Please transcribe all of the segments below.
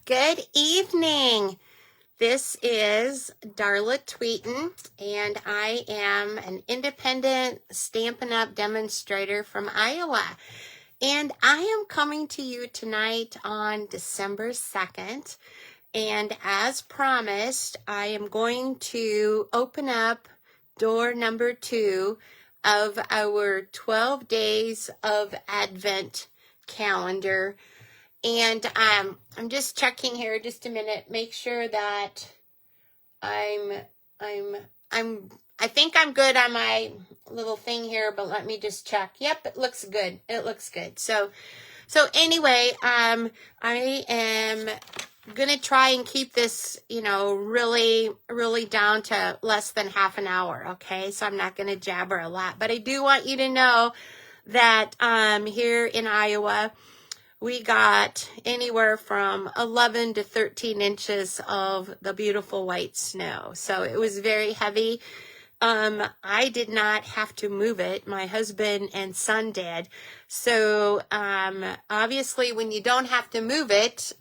Good evening. This is Darla Tweeten, and I am an independent Stampin' Up! Demonstrator from Iowa. And I am coming to you tonight on December 2nd. And as promised, I am going to open up door number 2 of our 12 Days of Advent calendar. And I'm just checking here just a minute, make sure that I think I'm good on my little thing here, but let me just check. Yep, it looks good. It looks good. So anyway, I am gonna try and keep this, really down to less than half an hour. Okay, so I'm not gonna jabber a lot, but I do want you to know that here in Iowa, we got anywhere from 11 to 13 inches of the beautiful white snow. So it was very heavy. I did not have to move it. My husband and son did. So obviously when you don't have to move it,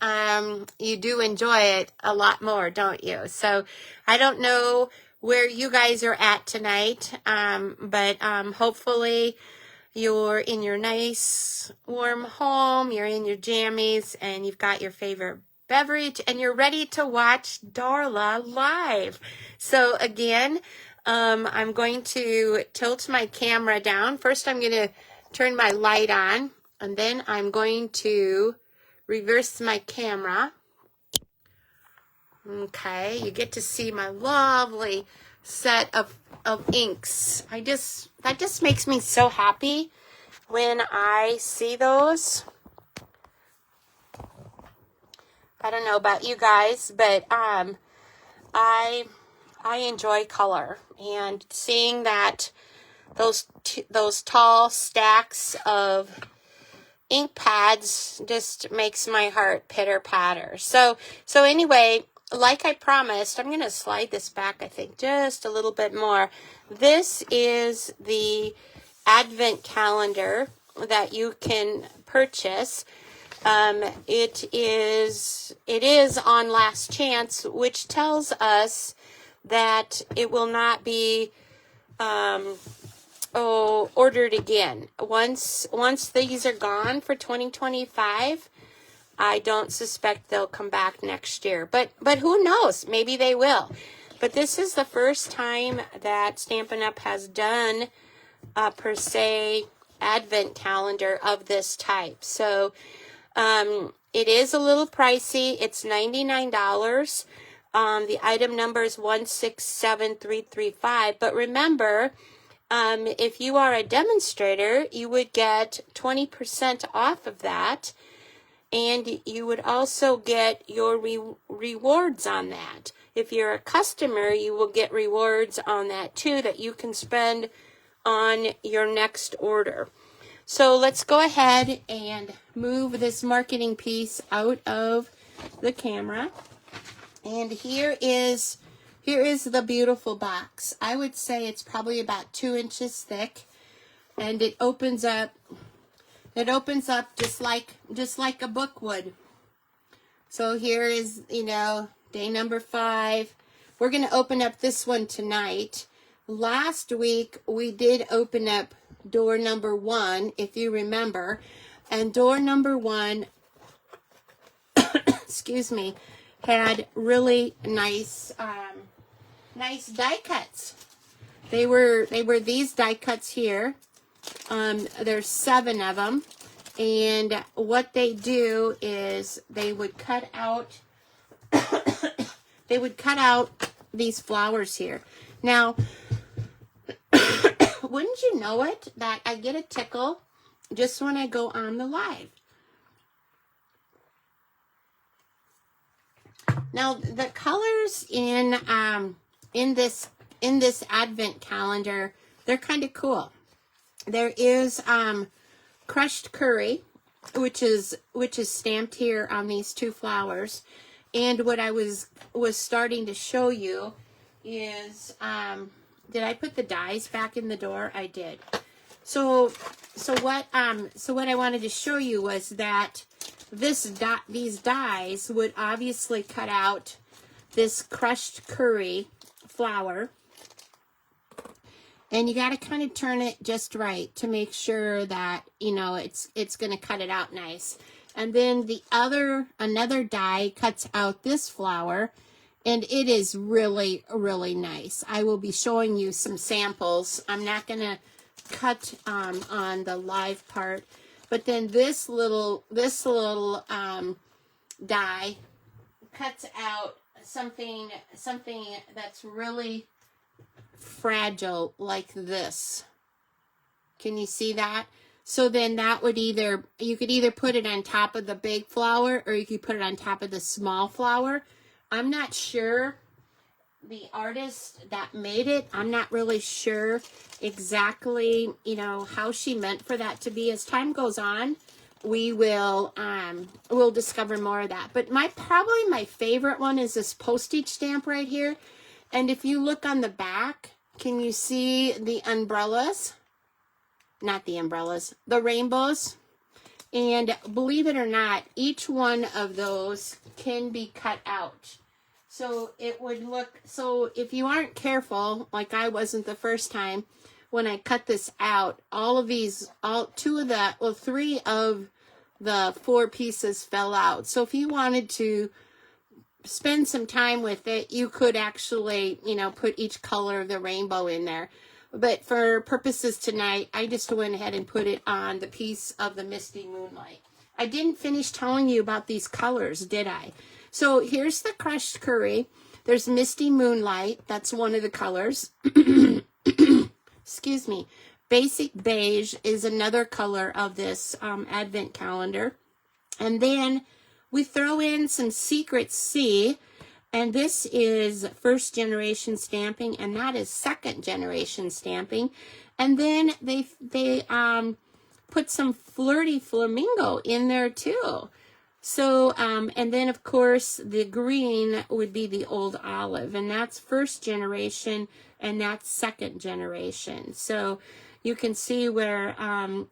you do enjoy it a lot more, don't you? So I don't know where you guys are at tonight, but hopefully you're in your nice warm home, you're in your jammies, and you've got your favorite beverage, and you're ready to watch Darla live. So again, I'm going to tilt my camera down. First, I'm going to turn my light on, and then I'm going to reverse my camera. Okay, you get to see my lovely set of inks. That just makes me so happy when I see those. I don't know about you guys, but I enjoy color, and seeing that those tall stacks of ink pads just makes my heart pitter patter. So anyway, like I promised, I'm going to slide this back, I think, just a little bit more. This is the Advent calendar that you can purchase. It is on last chance, which tells us that it will not be ordered again. Once these are gone for 2025, I don't suspect they'll come back next year, but who knows? Maybe they will. But this is the first time that Stampin' Up! Has done a per se Advent calendar of this type. So it is a little pricey. It's $99. The item number is 167335. But remember, if you are a demonstrator, you would get 20% off of that. And you would also get your rewards on that. If you're a customer, you will get rewards on that too that you can spend on your next order. So let's go ahead and move this marketing piece out of the camera. And here is the beautiful box. I would say it's probably about 2 inches thick, and it opens up. It opens up just like a book would. So here is, day number 5. We're going to open up this one tonight. Last week, we did open up door number 1, if you remember. And door number 1, excuse me, had really nice die cuts. They were these die cuts here. There's 7 of them, and what they do is they would cut out these flowers here. Now, wouldn't you know it that I get a tickle just when I go on the live. Now, the colors in this Advent calendar, they're kind of cool. There is crushed curry, which is stamped here on these 2 flowers. And what I was starting to show you is, did I put the dies back in the door? I did. So what I wanted to show you was that these dies would obviously cut out this crushed curry flour. And you got to kind of turn it just right to make sure that, you know, it's going to cut it out nice. And then another die cuts out this flour, and it is really, really nice. I will be showing you some samples. I'm not going to cut on the live part, but then this little die cuts out something that's really fragile like this. Can you see that? So then that would you could either put it on top of the big flour, or you could put it on top of the small flour. I'm not sure. The artist that made it, I'm not really sure exactly, you know, how she meant for that to be. As time goes on, we'll discover more of that. But probably my favorite one is this postage stamp right here. And if you look on the back, can you see the umbrellas? Not the umbrellas, the rainbows. And believe it or not, each one of those can be cut out. So it would look, so if you aren't careful, like I wasn't the first time, when I cut this out, three of the 4 pieces fell out. So if you wanted to spend some time with it, you could actually, you know, put each color of the rainbow in there. But for purposes tonight, I just went ahead and put it on the piece of the Misty Moonlight. I didn't finish telling you about these colors, did I? So here's the crushed curry. There's Misty Moonlight. That's one of the colors. Excuse me. Basic beige is another color of this advent calendar. And then we throw in some Secret C. And this is first generation stamping, and that is second generation stamping. And then they put some Flirty Flamingo in there too. So, and then of course the green would be the Old Olive, and that's first generation, and that's second generation. So you can see where I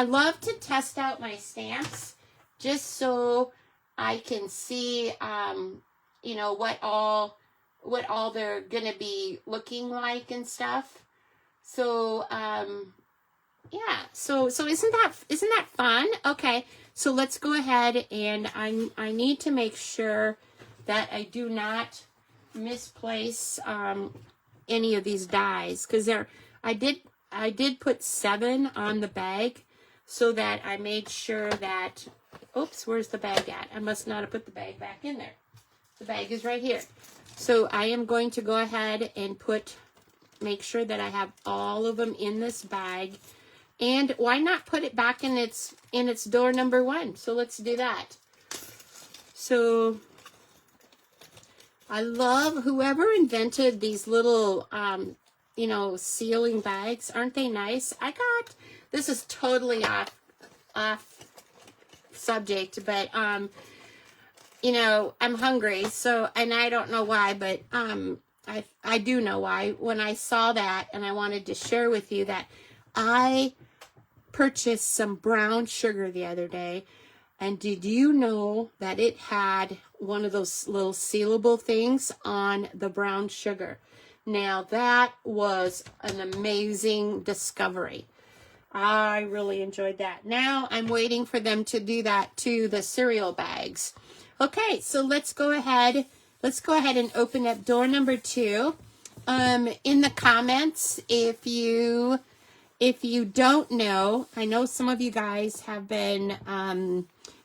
love to test out my stamps just so I can see, you know, what all they're gonna be looking like and stuff. So, yeah. So isn't that fun? Okay. So let's go ahead, and I need to make sure that I do not misplace any of these dies, because I did put 7 on the bag, so that I made sure that. Oops, where's the bag at? I must not have put the bag back in there. The bag is right here. So I am going to go ahead and make sure that I have all of them in this bag. And why not put it back in its door number 1? So let's do that. So I love whoever invented these little, you know, sealing bags. Aren't they nice? This is totally off subject, but you know, I'm hungry, so, and I don't know why, but I do know why. When I saw that, and I wanted to share with you that I purchased some brown sugar the other day, and did you know that it had one of those little sealable things on the brown sugar? Now that was an amazing discovery. I really enjoyed that. Now I'm waiting for them to do that to the cereal bags. Okay, so let's go ahead and open up door number 2. In the comments, if you don't know, I know some of you guys have been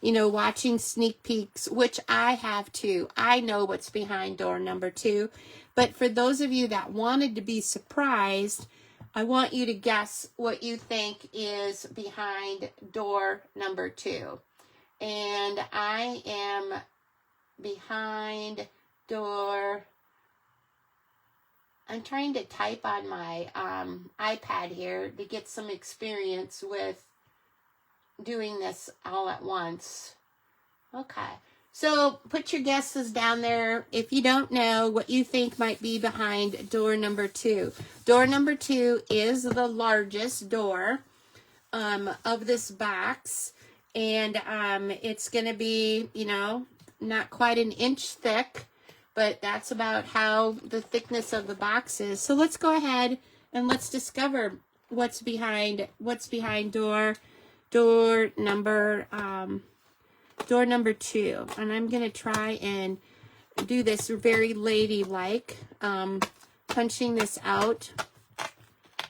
you know, watching sneak peeks, which I have too. I know what's behind door number 2, but for those of you that wanted to be surprised, I want you to guess what you think is behind door number 2. And I am behind door, I'm trying to type on my iPad here to get some experience with doing this all at once. Okay. So put your guesses down there if you don't know what you think might be behind door number 2. Door number 2 is the largest door of this box. And it's going to be, you know, not quite an inch thick, but that's about how the thickness of the box is. So let's go ahead and let's discover what's behind door number 2. And I'm going to try and do this very ladylike, punching this out.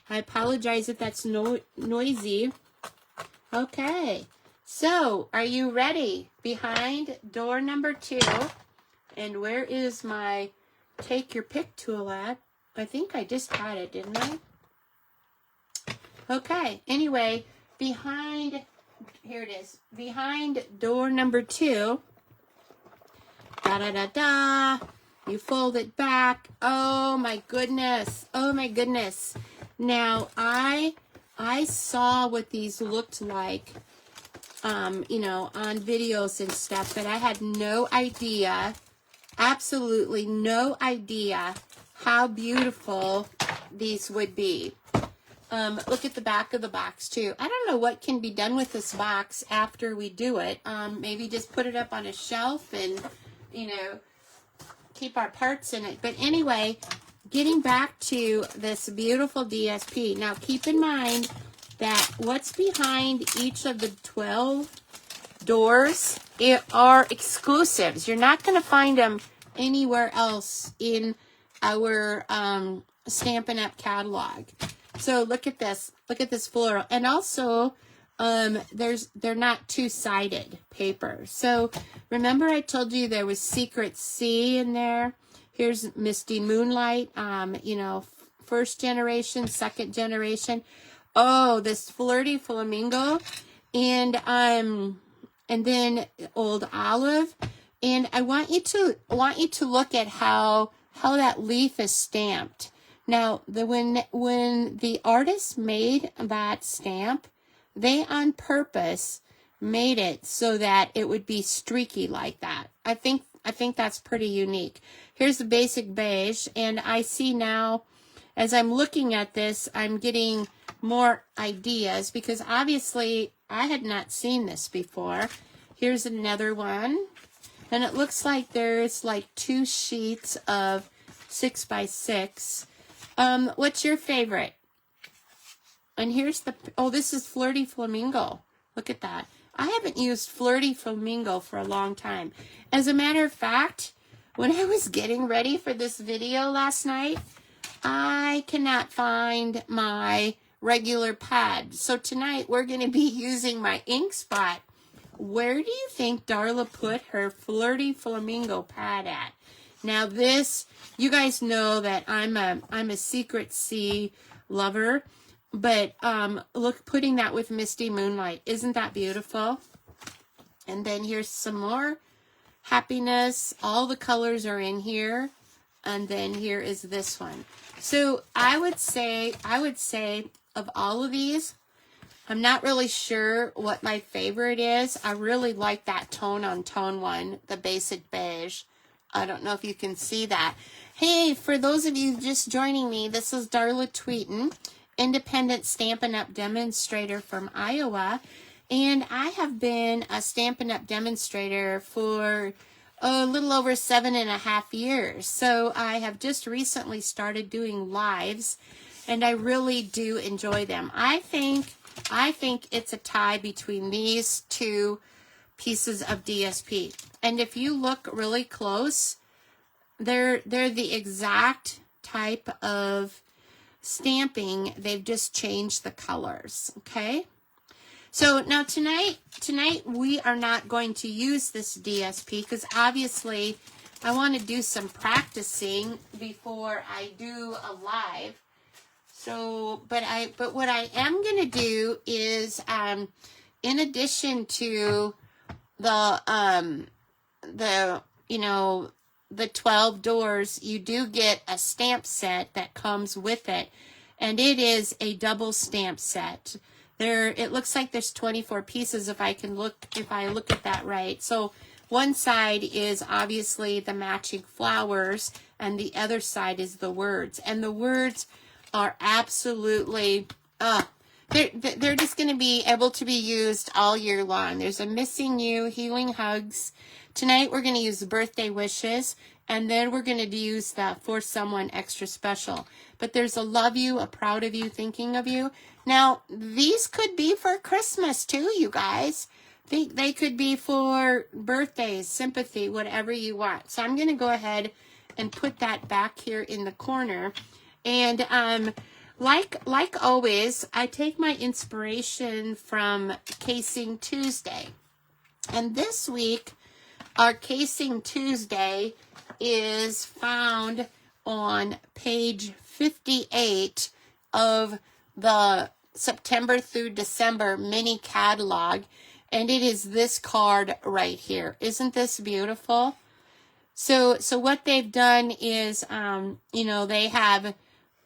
I apologize if that's noisy. Okay, so are you ready? Behind door number 2. And where is my take your pick tool at? I think I just had it, didn't I? Okay, anyway, here it is. Behind door number 2. Da-da-da-da. You fold it back. Oh my goodness. Oh my goodness. Now, I saw what these looked like, you know, on videos and stuff, but I had no idea, absolutely no idea how beautiful these would be. Look at the back of the box too. I don't know what can be done with this box after we do it. Maybe just put it up on a shelf and, you know, keep our parts in it. But anyway, getting back to this beautiful DSP. Now keep in mind that what's behind each of the 12 doors are exclusives. You're not going to find them anywhere else in our Stampin' Up! Catalog. So look at this. Look at this floral. And also, they're not two-sided paper. So remember I told you there was Secret C in there? Here's Misty Moonlight, you know, first generation, second generation. Oh, this Flirty Flamingo. And then Old Olive. And I want you to look at how that leaf is stamped. Now, when the artist made that stamp, they on purpose made it so that it would be streaky like that. I think that's pretty unique. Here's the basic beige, and I see now, as I'm looking at this, I'm getting more ideas because obviously I had not seen this before. Here's another one, and it looks like there's like 2 sheets of 6x6. What's your favorite? And here's this is Flirty Flamingo. Look at that. I haven't used Flirty Flamingo for a long time. As a matter of fact, when I was getting ready for this video last night, I cannot find my regular pad. So tonight we're going to be using my ink spot. Where do you think Darla put her Flirty Flamingo pad at? Now this, you guys know that I'm a Secret C lover, but look, putting that with Misty Moonlight, isn't that beautiful? And then here's some more Happiness. All the colors are in here, and then here is this one. So I would say of all of these, I'm not really sure what my favorite is. I really like that tone on tone one, the basic beige. I don't know if you can see that. Hey, for those of you just joining me, this is Darla Tweeten, independent Stampin' Up! Demonstrator from Iowa. And I have been a Stampin' Up! Demonstrator for a little over 7.5 years. So I have just recently started doing lives, and I really do enjoy them. I think it's a tie between these 2 pieces of DSP. And if you look really close, they're the exact type of stamping. They've just changed the colors, okay? So now tonight we are not going to use this DSP because obviously I want to do some practicing before I do a live. So, but what I am going to do is, in addition to the 12 doors, you do get a stamp set that comes with it, and it is a double stamp set. It looks like there's 24 pieces if I look at that right. So one side is obviously the matching flowers, and the other side is the words, and the words are absolutely they're just going to be able to be used all year long. There's a missing you, healing hugs. Tonight we're going to use the birthday wishes, and then we're going to use the for someone extra special. But there's a love you, a proud of you, thinking of you. Now, these could be for Christmas too, you guys. They could be for birthdays, sympathy, whatever you want. So I'm going to go ahead and put that back here in the corner. And like always, I take my inspiration from Casing Tuesday. And this week, our Casing Tuesday is found on page 58 of the September through December mini catalog. And it is this card right here. Isn't this beautiful? So what they've done is, you know, they have,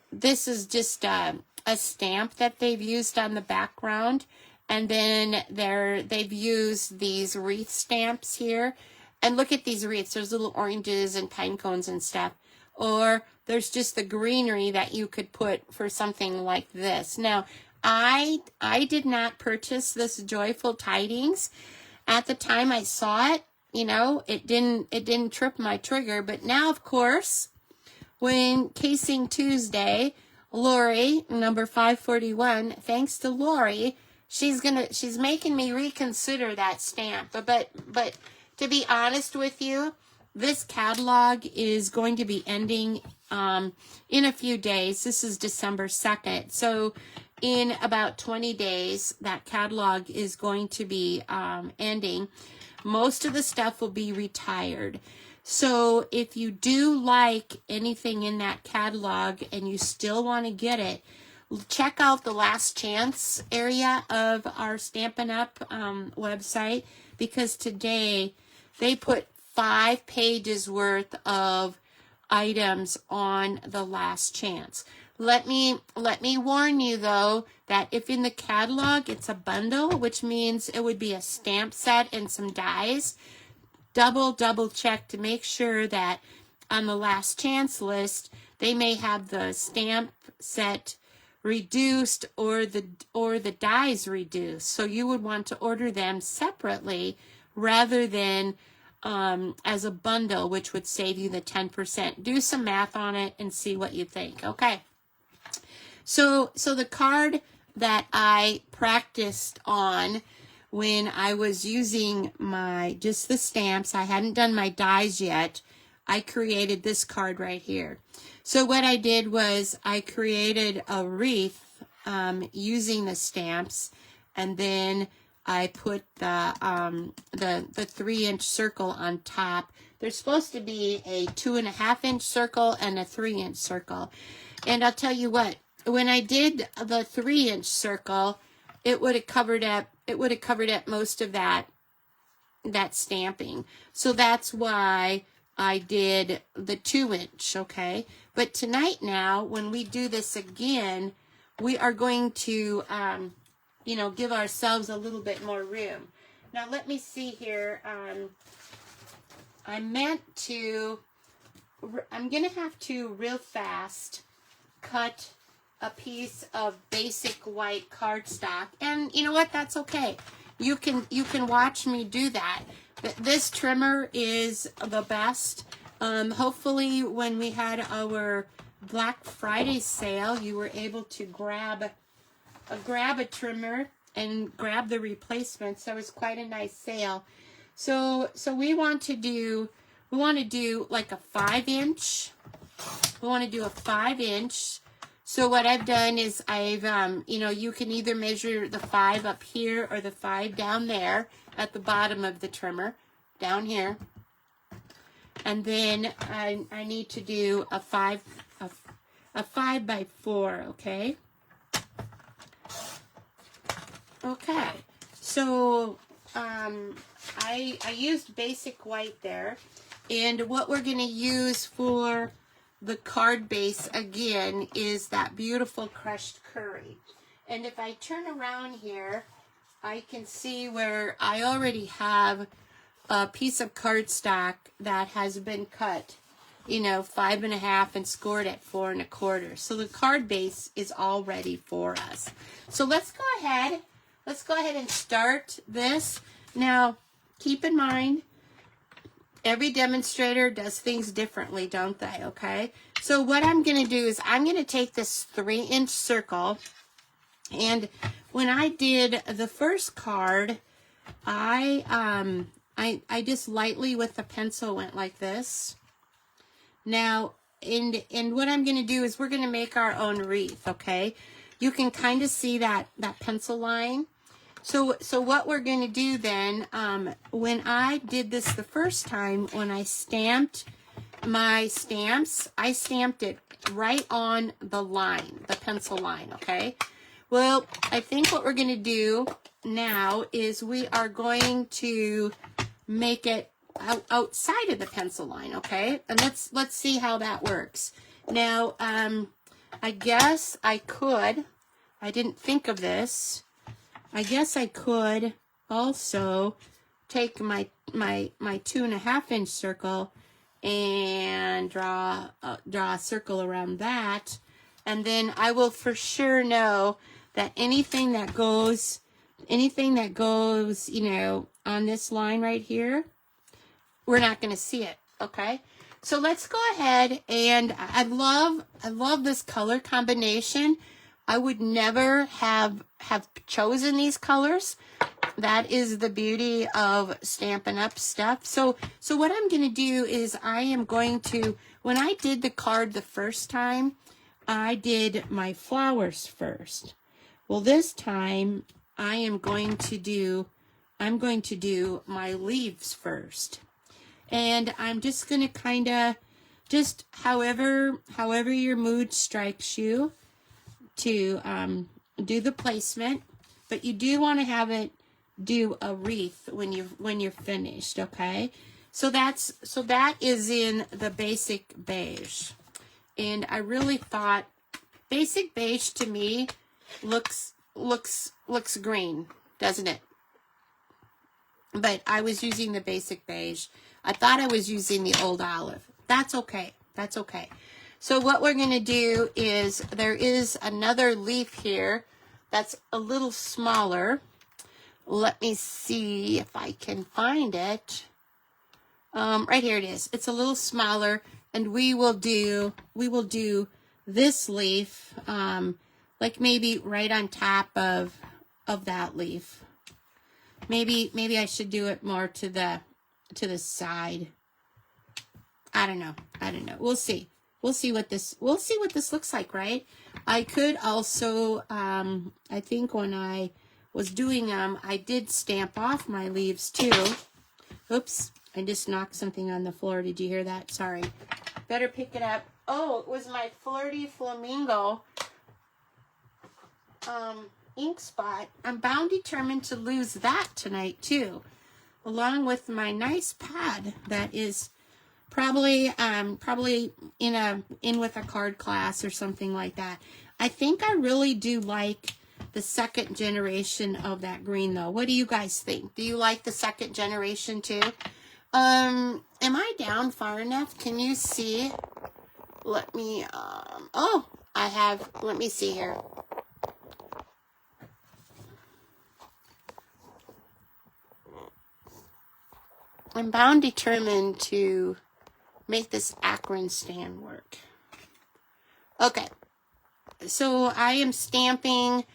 this is just a stamp that they've used on the background. And then they've used these wreath stamps here. And look at these wreaths. There's little oranges and pine cones and stuff. Or there's just the greenery that you could put for something like this. Now, I did not purchase this Joyful Tidings. At the time I saw it, you know, it didn't trip my trigger. But now, of course, when Casing Tuesday, Lori, number 541, thanks to Lori, she's making me reconsider that stamp. But to be honest with you, this catalog is going to be ending in a few days. This is December 2nd. So in about 20 days, that catalog is going to be ending. Most of the stuff will be retired. So if you do like anything in that catalog and you still want to get it, check out the last chance area of our Stampin' Up! Website, because today they put 5 pages worth of items on the last chance. Let me warn you though that if in the catalog it's a bundle, which means it would be a stamp set and some dies, double check to make sure that on the last chance list they may have the stamp set reduced or the dies reduced. So you would want to order them separately rather than as a bundle, which would save you the 10%. Do some math on it and see what you think. Okay. So the card that I practiced on when I was using just the stamps, I hadn't done my dies yet, I created this card right here. So what I did was I created a wreath using the stamps, and then I put the 3-inch circle on top. There's supposed to be a 2.5-inch circle and a 3-inch circle. And I'll tell you what, when I did the 3-inch circle, it would have covered up most of that stamping. So that's why I did the 2-inch, okay? But tonight now, when we do this again, we are going to you know, give ourselves a little bit more room. Now, let me see here. I'm going to have to real fast cut a piece of basic white cardstock. And you know what? That's okay. You can watch me do that. This trimmer is the best. Hopefully, when we had our Black Friday sale, you were able to grab a trimmer and grab the replacements. So it was quite a nice sale. So we want to do like a 5-inch. We want to do a 5-inch. So what I've done is I've you know, you can either measure the 5 up here or the 5 down there at the bottom of the trimmer, down here. And then I need to do a 5 by 4, okay? Okay, so I used basic white there, and what we're going to use for the card base again is that beautiful crushed curry. And if I turn around here, I can see where I already have a piece of cardstock that has been cut. you know, 5.5 and scored at 4 1/4. So the card base is all ready for us. So let's go ahead and start this. Now, keep in mind, every demonstrator does things differently, don't they? Okay. So what I'm going to do is I'm going to take this 3-inch circle, and when I did the first card, I just lightly with the pencil went like this. Now, and what I'm going to do is we're going to make our own wreath, okay? You can kind of see that pencil line. So what we're going to do then, when I did this the first time, when I stamped my stamps, I stamped it right on the line, the pencil line, okay? Well, I think what we're going to do now is we are going to make it outside of the pencil line, okay? And let's see how that works. Now, I guess I could, I didn't think of this, I guess I could also take my 2.5-inch circle and draw a circle around that, and then I will for sure know that anything that goes, you know, on this line right here, we're not going to see it, okay? So let's go ahead, and I love this color combination. I would never have chosen these colors. That is the beauty of Stampin' Up! Stuff. So what I'm going to do is I am going to, when I did the card the first time, I did my flowers first. Well, this time I'm going to do my leaves first. And I'm just going to kind of, just however your mood strikes you to do the placement, but you do want to have it do a wreath when you're finished, okay? So that is in the basic beige. And I really thought basic beige to me looks green, doesn't it? But I was using the basic beige. I thought I was using the old olive. That's okay. That's okay. So what we're going to do is there is another leaf here that's a little smaller. Let me see if I can find it. Right here it is. It's a little smaller, and we will do this leaf like maybe right on top of that leaf. Maybe I should do it more to the side. I don't know. We'll see. We'll see what this looks like, right? I could also, I think when I was doing them, I did stamp off my leaves too. Oops, I just knocked something on the floor. Did you hear that? Sorry. Better pick it up. Oh, it was my Flirty Flamingo ink spot. I'm bound determined to lose that tonight too, along with my nice pad that is probably in with a card class or something like that. I think I really do like the second generation of that green though. What do you guys think? Do you like the second generation too? Am I down far enough? Can you see? Let me let me see here. I'm bound determined to make this Akron stand work. Okay, so I am stamping.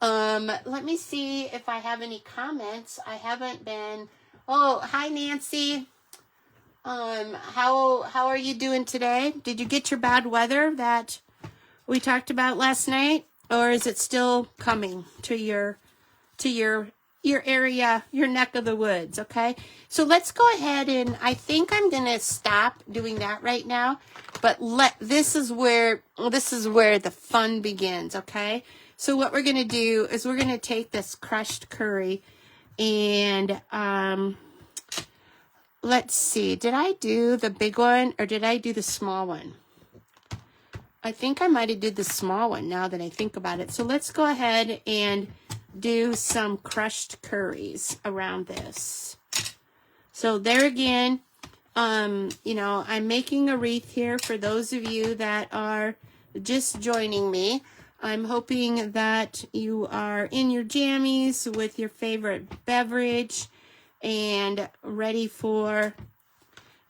Let me see if I have any comments. I haven't been. Oh, hi Nancy. How are you doing today? Did you get your bad weather that we talked about last night, or is it still coming to your area, your neck of the woods? Okay, so let's go ahead, and I think I'm gonna stop doing that right now, but this is where the fun begins. Okay, so what we're gonna do is we're gonna take this crushed curry, and let's see, did I do the big one or did I do the small one? I think I might have did the small one now that I think about it. So let's go ahead and do some crushed curries around this. So there again, you know, I'm making a wreath here for those of you that are just joining me. I'm hoping that you are in your jammies with your favorite beverage and ready for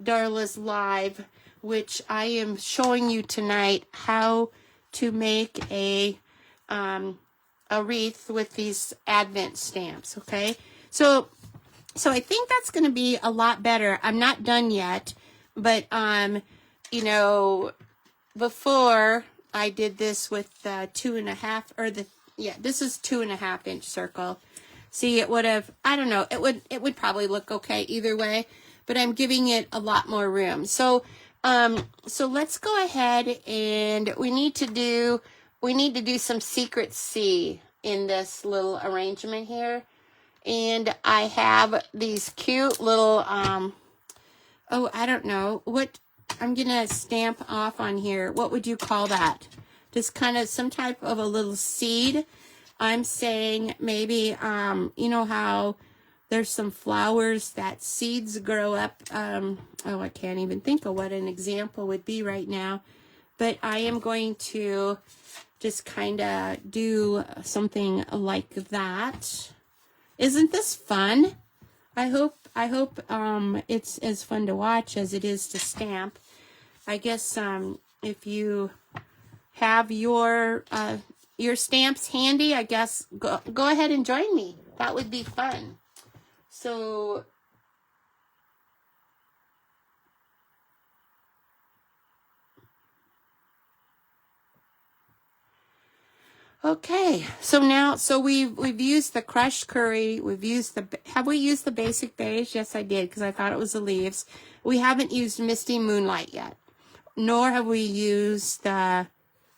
Darla's Live, which I am showing you tonight how to make a wreath with these Advent stamps, okay? So I think that's going to be a lot better. I'm not done yet, but, you know, before I did this with 2.5, or this is 2.5 inch circle. See, it would have, I don't know, it would probably look okay either way, but I'm giving it a lot more room. So let's go ahead, and we need to do some secret C in this little arrangement here. And I have these cute little, oh, I don't know, what, I'm going to stamp off on here. What would you call that? Just kind of some type of a little seed. I'm saying maybe, you know how there's some flowers that seeds grow up. Oh, I can't even think of what an example would be right now. But I am going to just kind of do something like that. Isn't this fun? I hope it's as fun to watch as it is to stamp. I guess if you have your stamps handy, I guess go ahead and join me. That would be fun. So okay, so we've used the crushed curry, have we used the basic beige? Yes, I did, because I thought it was the leaves. We haven't used Misty Moonlight yet, nor have we used the,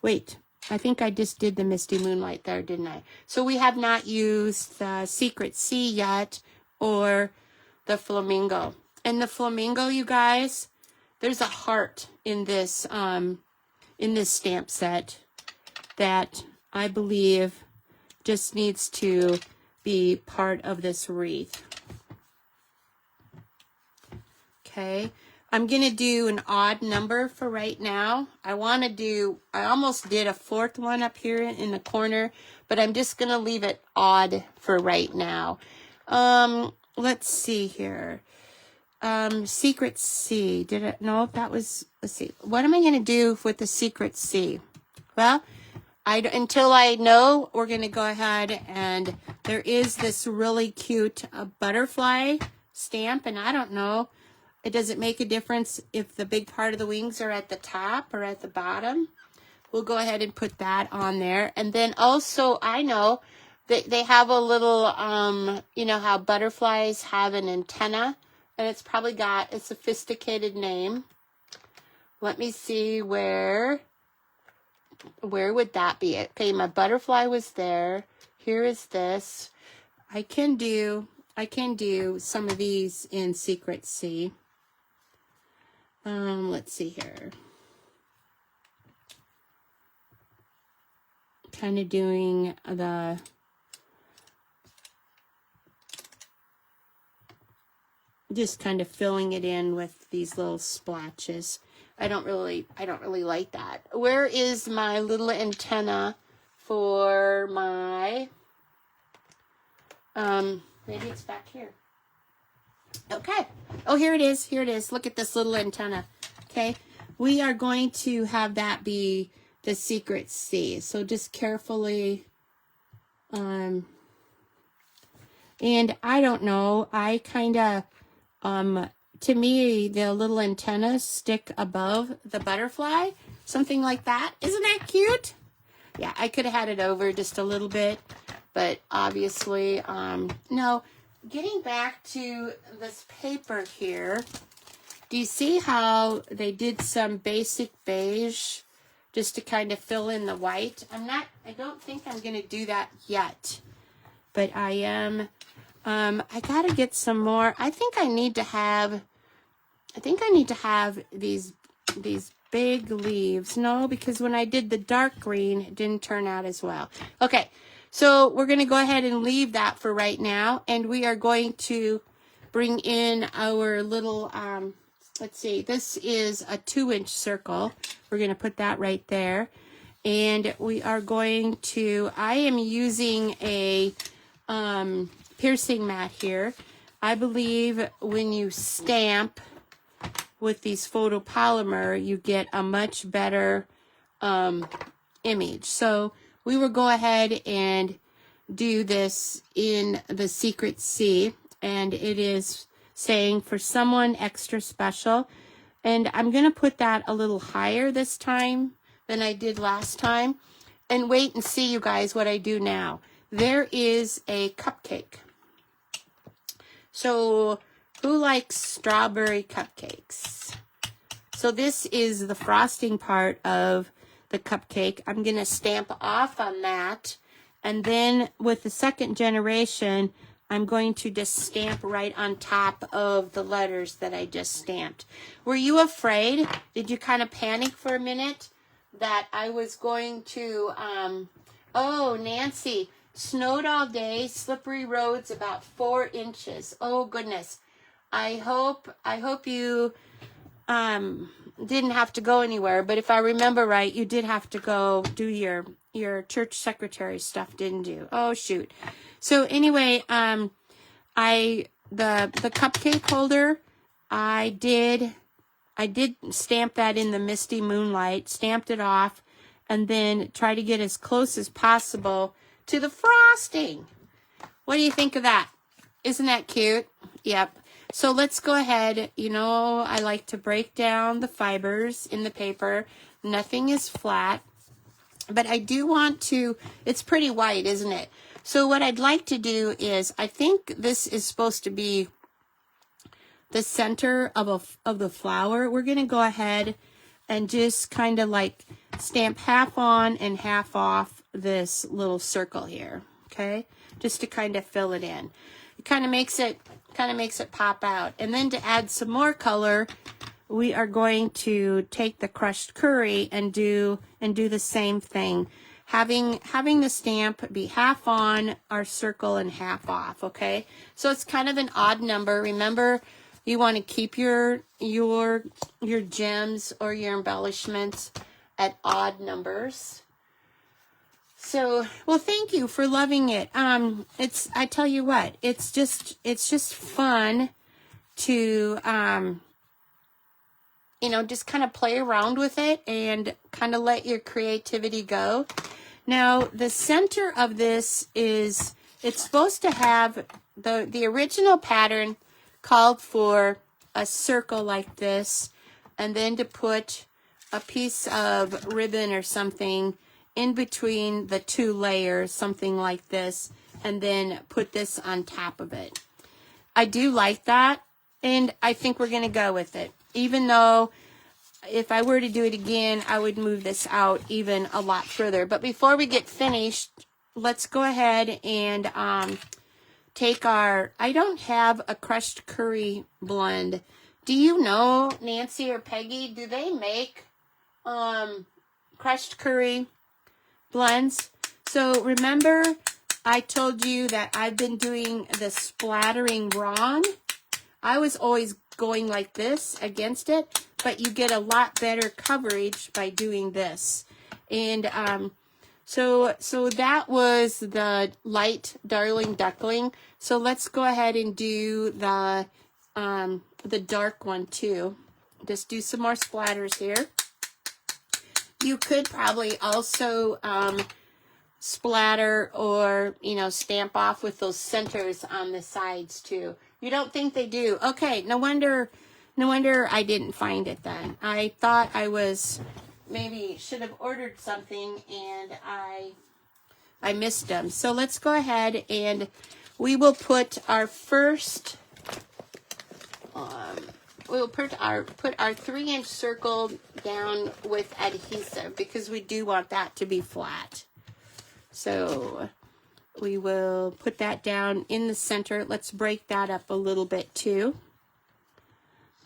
wait, I think I just did the Misty Moonlight there, didn't I? So we have not used the Secret C yet, or the Flamingo. And the Flamingo, you guys, there's a heart in this stamp set that I believe just needs to be part of this wreath. Okay, I'm going to do an odd number for right now. I almost did a 4th one up here in the corner, but I'm just going to leave it odd for right now. Let's see here. Secret C. Let's see. What am I going to do with the Secret C? Well, until I know, we're going to go ahead, and there is this really cute butterfly stamp, and I don't know, does it make a difference if the big part of the wings are at the top or at the bottom? We'll go ahead and put that on there. And then also, I know that they have a little, you know how butterflies have an antenna, and it's probably got a sophisticated name. Let me see where would that be? Okay, my butterfly was there. Here is this. I can do some of these in Secret C. Let's see here. Kind of doing just kind of filling it in with these little splatches. I don't really like that. Where is my little antenna for my, maybe it's back here. Okay. Oh, here it is. Here it is. Look at this little antenna. Okay. We are going to have that be the Secret C. So just carefully, and I don't know, I kind of, to me, the little antennas stick above the butterfly, something like that. Isn't that cute? Yeah, I could have had it over just a little bit, but obviously, no. Getting back to this paper here, do you see how they did some basic beige just to kind of fill in the white? I don't think I'm going to do that yet, but I am, I got to get some more. I think I need to have these big leaves. No, because when I did the dark green, it didn't turn out as well. Okay, so we're going to go ahead and leave that for right now, and we are going to bring in our little let's see, this is a 2-inch circle. We're going to put that right there. And we are going to, I am using a piercing mat here. I believe when you stamp with these photopolymer, you get a much better image. So we will go ahead and do this in the Secret C, and it is saying for someone extra special. And I'm going to put that a little higher this time than I did last time. And wait and see, you guys, what I do now. There is a cupcake. So who likes strawberry cupcakes? So this is the frosting part of the cupcake. I'm going to stamp off on that. And then with the second generation, I'm going to just stamp right on top of the letters that I just stamped. Were you afraid? Did you kind of panic for a minute that I was going to, oh, Nancy, snowed all day, slippery roads, about 4 inches. Oh, goodness. I hope you didn't have to go anywhere, but if I remember right, you did have to go do your church secretary stuff, didn't you? Oh, shoot. So anyway, the cupcake holder, I did stamp that in the misty moonlight, stamped it off, and then try to get as close as possible to the frosting. What do you think of that? Isn't that cute? Yep. So let's go ahead. You know, I like to break down the fibers in the paper. Nothing is flat, but I do want to, it's pretty white, isn't it? So what I'd like to do is, I think this is supposed to be the center of the flower. We're going to go ahead and just kind of like stamp half on and half off this little circle here, okay? Just to kind of fill it in. It kind of makes it pop out. And then to add some more color, we are going to take the crushed curry and do the same thing. Having the stamp be half on our circle and half off, okay? So it's kind of an odd number. Remember, you want to keep your gems or your embellishments at odd numbers. So, well, thank you for loving it. I tell you what, it's just fun to, you know, just kind of play around with it and kind of let your creativity go. Now, the center of this is, it's supposed to have, the original pattern called for a circle like this, and then to put a piece of ribbon or something in between the two layers, something like this, and then put this on top of it. I do like that, and I think we're going to go with it. Even though if I were to do it again, I would move this out even a lot further. But before we get finished, let's go ahead and take our, I don't have a crushed curry blend. Do you know, Nancy or Peggy, do they make crushed curry blends? So remember, I told you that I've been doing the splattering wrong. I was always going like this against it, but you get a lot better coverage by doing this. And so that was the light Darling Duckling. So let's go ahead and do the dark one too. Just do some more splatters here. You could probably also splatter or, you know, stamp off with those centers on the sides too. You don't think they do? Okay, no wonder I didn't find it then. I thought I was maybe should have ordered something and I missed them. So let's go ahead and we will put our first we'll put our 3-inch circle down with adhesive because we do want that to be flat. So we will put that down in the center. Let's break that up a little bit too.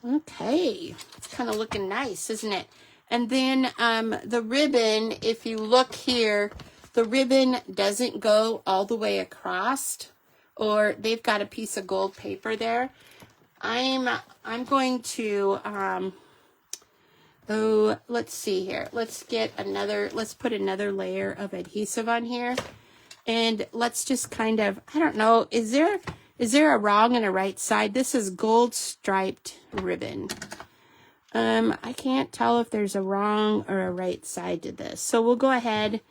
Okay, it's kind of looking nice, isn't it? And then the ribbon, if you look here, the ribbon doesn't go all the way across, or they've got a piece of gold paper there. I'm going to, oh, let's see here. Let's put another layer of adhesive on here. And let's just kind of, I don't know, is there a wrong and a right side? This is gold striped ribbon. I can't tell if there's a wrong or a right side to this. So we'll go ahead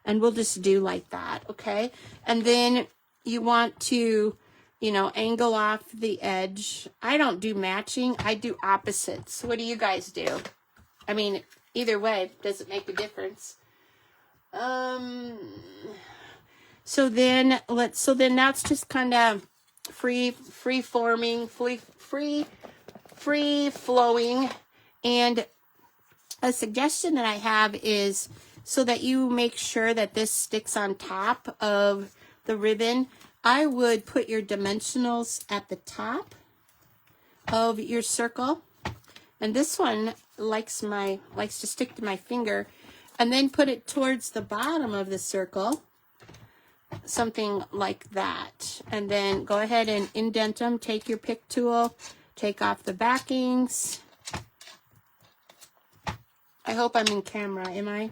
and we'll just do like that, okay? And then you want to, you know, angle off the edge. I don't do matching, I do opposites. What do you guys do? I mean, either way, doesn't make a difference. So then that's just kind of free forming, free flowing. And a suggestion that I have is so that you make sure that this sticks on top of the ribbon, I would put your dimensionals at the top of your circle. And this one likes to stick to my finger, and then put it towards the bottom of the circle. Something like that. And then go ahead and indent them. Take your pick tool, take off the backings. I hope I'm in camera, am I?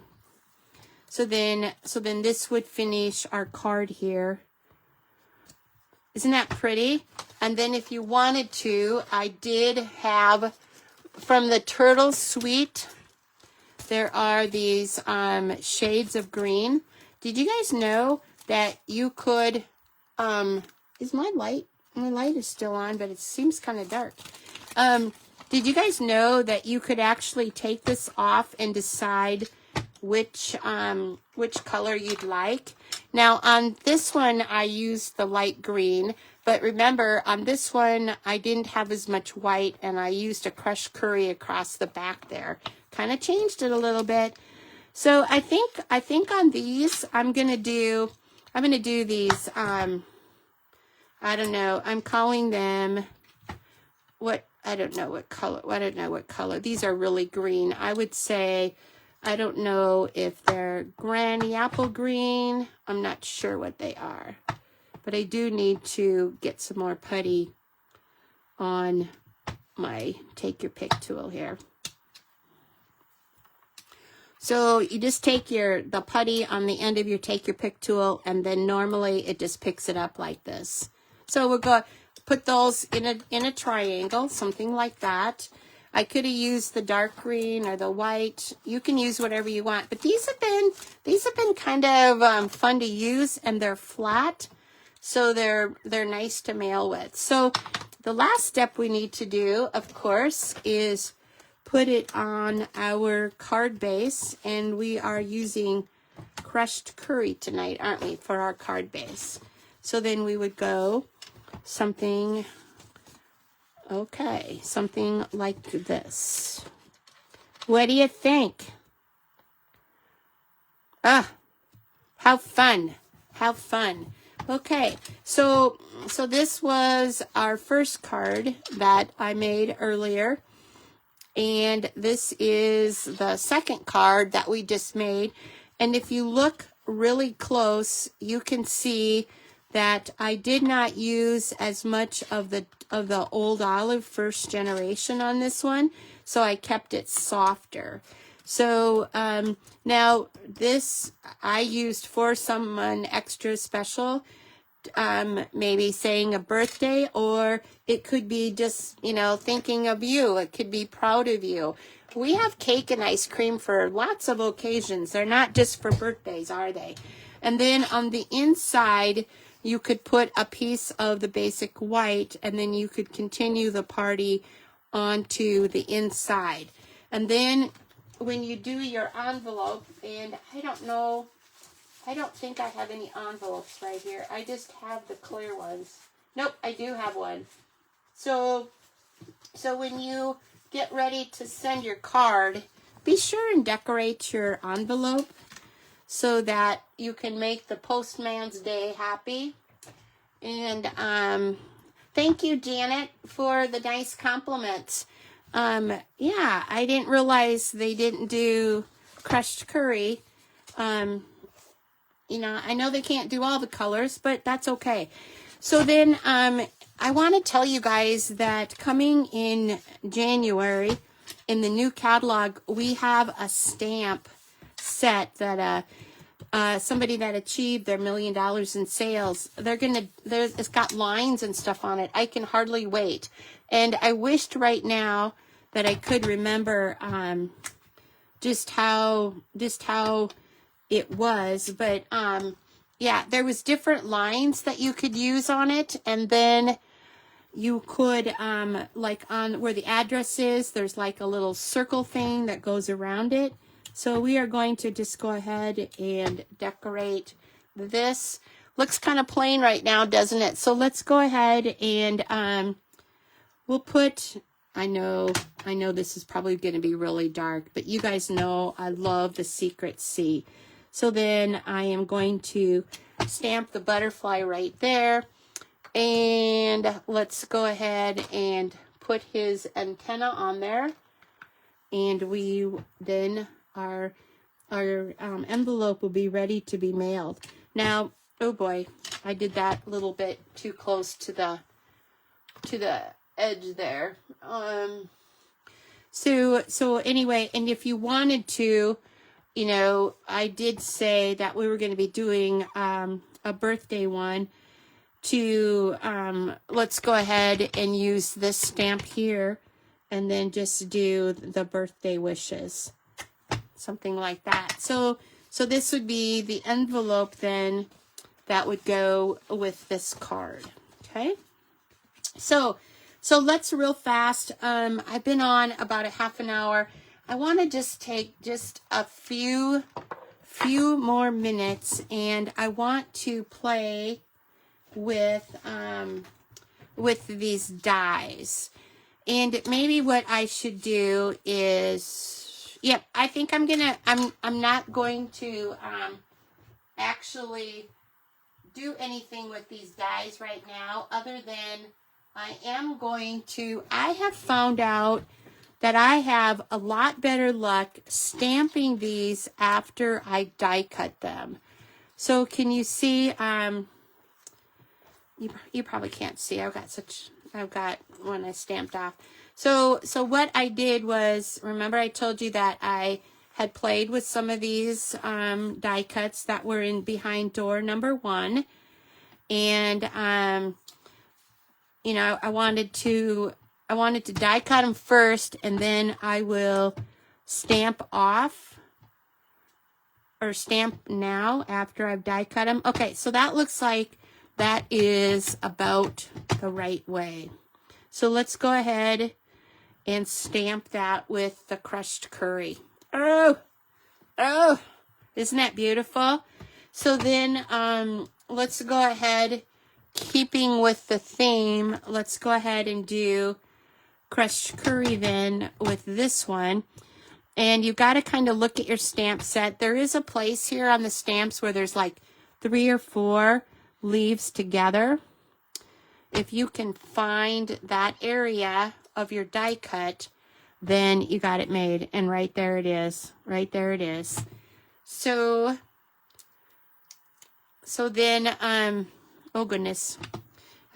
So then this would finish our card here. Isn't that pretty? And then if you wanted to, I did have from the Turtle Suite, there are these shades of green. Did you guys know that you could, is my light is still on, but it seems kind of dark. Did you guys know that you could actually take this off and decide which color you'd like? Now on this one, I used the light green, but remember on this one, I didn't have as much white, and I used a crushed curry across the back there. Kind of changed it a little bit. So I think on these, I'm gonna do these, I don't know, I'm calling them, I don't know what color. These are really green. I would say, I don't know if they're granny apple green. I'm not sure what they are. But I do need to get some more putty on my take your pick tool here. So you just take the putty on the end of your take your pick tool, and then normally it just picks it up like this. So we'll go put those in a triangle, something like that. I could have used the dark green or the white. You can use whatever you want, but these have been kind of fun to use, and they're flat, so they're nice to mail with. So the last step we need to do, of course, is put it on our card base, and we are using crushed curry tonight, aren't we, for our card base? So then we would go something like this. What do you think? Ah, how fun. Okay, so this was our first card that I made earlier. And this is the second card that we just made. And if you look really close, you can see that I did not use as much of the old olive first generation on this one. So I kept it softer. So now this I used for someone extra special. Maybe saying a birthday, or it could be just, you know, thinking of you. It could be proud of you. We have cake and ice cream for lots of occasions. They're not just for birthdays, are they? And then on the inside, you could put a piece of the basic white, and then you could continue the party onto the inside. And then when you do your envelope, and I don't think I have any envelopes right here. I just have the clear ones. Nope, I do have one. So when you get ready to send your card, be sure and decorate your envelope so that you can make the postman's day happy. And thank you, Janet, for the nice compliments. Yeah, I didn't realize they didn't do crushed curry. You know, I know they can't do all the colors, but that's okay. So then I want to tell you guys that coming in January, in the new catalog, we have a stamp set that somebody that achieved their $1 million in sales, it's got lines and stuff on it. I can hardly wait. And I wished right now that I could remember just how it was, but yeah, there was different lines that you could use on it, and then you could like on where the address is, there's like a little circle thing that goes around it. So we are going to just go ahead and decorate this. Looks kind of plain right now, doesn't it? So let's go ahead and we'll put, I know this is probably going to be really dark, but you guys know I love the secret C. So then I am going to stamp the butterfly right there. And let's go ahead and put his antenna on there. And we then our envelope will be ready to be mailed. Now, oh boy, I did that a little bit too close to the edge there. So anyway, and if you wanted to, you know, I did say that we were going to be doing a birthday one to let's go ahead and use this stamp here and then just do the birthday wishes. Something like that. So this would be the envelope then that would go with this card. Okay. So let's real fast. I've been on about a half an hour. I want to just take just a few more minutes, and I want to play with these dies. And maybe what I should do is, yep, I think I'm not going to actually do anything with these dies right now, other than I have found out that I have a lot better luck stamping these after I die cut them. So can you see, you probably can't see, I've got one I stamped off. So what I did was, remember I told you that I had played with some of these die cuts that were in behind door number 1. And, you know, I wanted to die cut them first, and then I will stamp off, or stamp now after I've die cut them. Okay, so that looks like that is about the right way. So let's go ahead and stamp that with the crushed curry. Oh, isn't that beautiful? So then let's go ahead, keeping with the theme, let's go ahead and do crushed curry then with this one. And you got to kind of look at your stamp set. There is a place here on the stamps where there's like 3 or 4 leaves together. If you can find that area of your die cut, then you got it made. And right there it is. Right there it is. So then, oh goodness,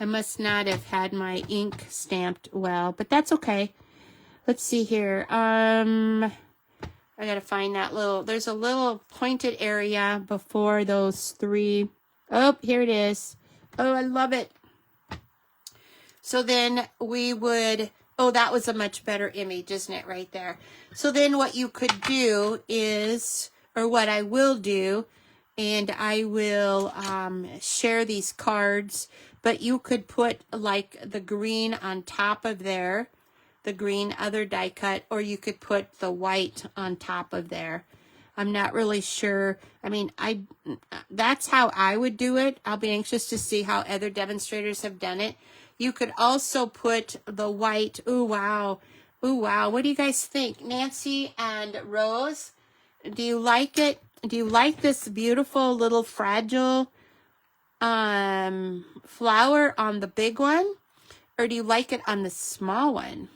I must not have had my ink stamped well, but that's okay. Let's see here. I gotta find that there's a little pointed area before those 3. Oh, here it is. Oh, I love it. So then we would, oh, that was a much better image, isn't it, right there? So then what you could do is, or what I will do, and I will share these cards, but you could put like the green on top of there, the green other die cut, or you could put the white on top of there. I'm not really sure. I mean, that's how I would do it. I'll be anxious to see how other demonstrators have done it. You could also put the white. Ooh, wow. Ooh, wow. What do you guys think? Nancy and Rose, do you like it? Do you like this beautiful little fragile flower on the big one? Or do you like it on the small one?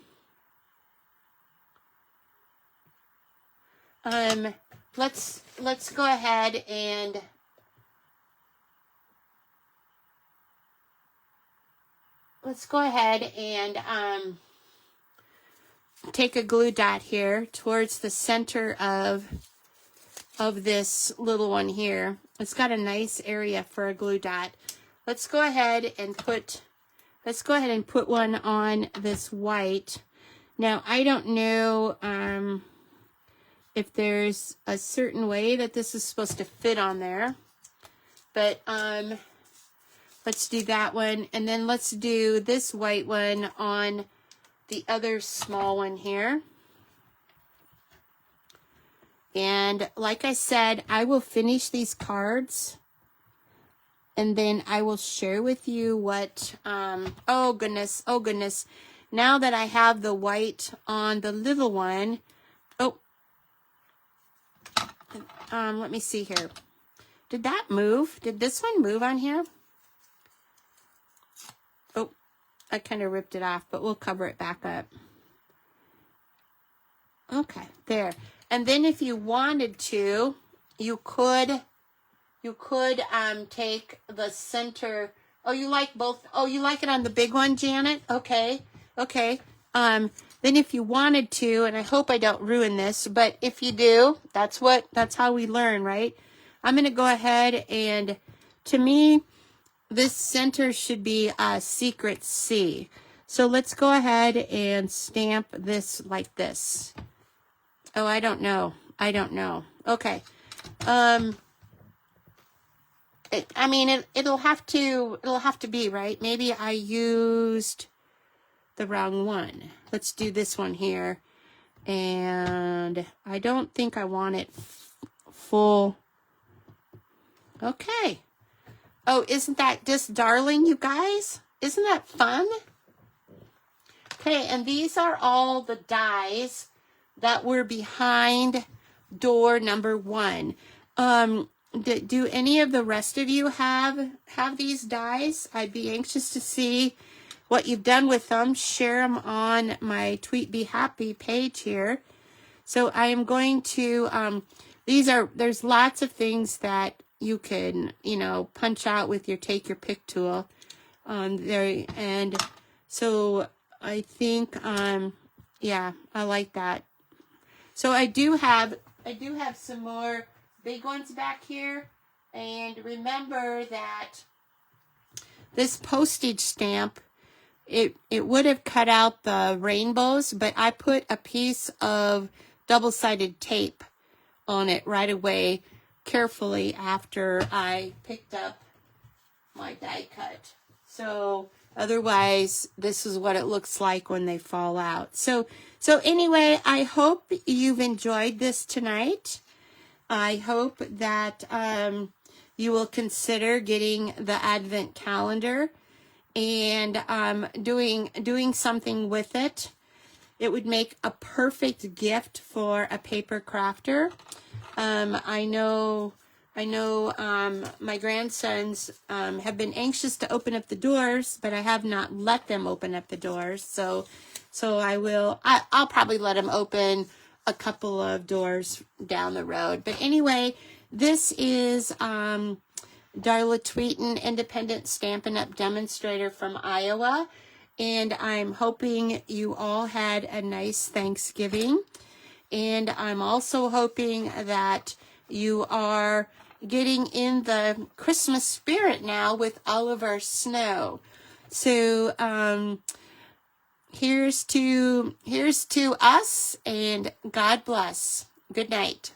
Let's go ahead and let's go ahead and take a glue dot here towards the center of this little one here. It's got a nice area for a glue dot. Let's go ahead and put one on this white. Now, I don't know if there's a certain way that this is supposed to fit on there, but let's do that one, and then let's do this white one on the other small one here. And like I said, I will finish these cards, and then I will share with you what, oh goodness, now that I have the white on the little one, oh, let me see here. Did that move? Did this one move on here? Oh, I kind of ripped it off, but we'll cover it back up. Okay, there. And then if you wanted to, you could take the center. Oh, you like both? Oh, you like it on the big one, Janet? Okay. Then if you wanted to, and I hope I don't ruin this, but if you do, that's how we learn, right? I'm going to go ahead and, to me, this center should be a secret C. So let's go ahead and stamp this like this. Oh, I don't know. Okay. It'll have to be, right? Maybe I used the wrong one. Let's do this one here. And I don't think I want it full. Okay. Oh, isn't that just darling, you guys? Isn't that fun? Okay, and these are all the dies that were behind door number 1. Do any of the rest of you have these dies? I'd be anxious to see what you've done with them. Share them on my Tweet Be Happy page here. So I am going to, there's lots of things that you can, punch out with your take your pick tool there. And so I think, yeah, I like that. So I do have some more big ones back here. And remember that this postage stamp, it would have cut out the rainbows, but I put a piece of double-sided tape on it right away, carefully, after I picked up my die cut. So otherwise, this is what it looks like when they fall out. So anyway, I hope you've enjoyed this tonight. I hope that you will consider getting the Advent calendar and doing something with it. It would make a perfect gift for a paper crafter. I know my grandsons have been anxious to open up the doors, but I have not let them open up the doors. So I'll probably let them open a couple of doors down the road. But anyway, this is Darla Tweeten, independent Stampin' Up! Demonstrator from Iowa. And I'm hoping you all had a nice Thanksgiving. And I'm also hoping that you are getting in the Christmas spirit now with all of our snow. So here's to us, and God bless. Good night.